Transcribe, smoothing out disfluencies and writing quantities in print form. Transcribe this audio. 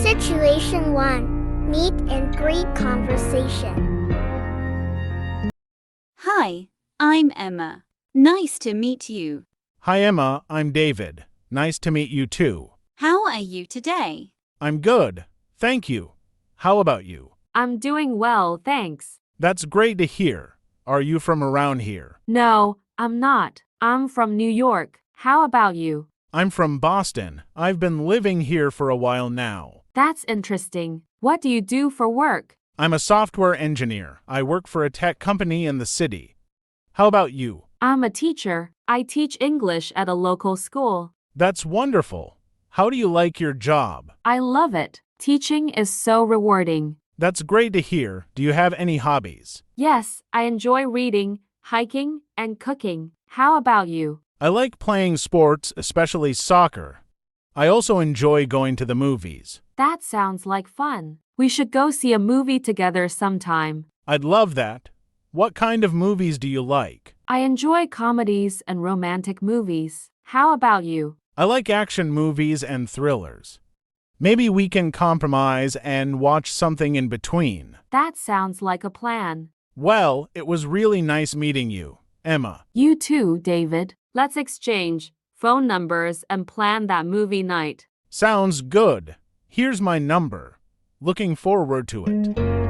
Situation 1. Meet and greet conversation. Hi, I'm Emma. Nice to meet you. Hi, Emma. I'm David. Nice to meet you too. How are you today? I'm good. Thank you. How about you? I'm doing well, thanks. That's great to hear. Are you from around here? No, I'm not. I'm from New York. How about you? I'm from Boston. I've been living here for a while now. That's interesting. What do you do for work? I'm a software engineer. I work for a tech company in the city. How about you? I'm a teacher. I teach English at a local school. That's wonderful. How do you like your job? I love it. Teaching is so rewarding. That's great to hear. Do you have any hobbies? Yes, I enjoy reading, hiking, and cooking. How about you? I like playing sports, especially soccer. I also enjoy going to the movies. That sounds like fun. We should go see a movie together sometime. I'd love that. What kind of movies do you like? I enjoy comedies and romantic movies. How about you? I like action movies and thrillers. Maybe we can compromise and watch something in between. That sounds like a plan. Well, it was really nice meeting you, Emma. You too, David. Let's exchange phone numbers and plan that movie night. Sounds good. Here's my number. Looking forward to it.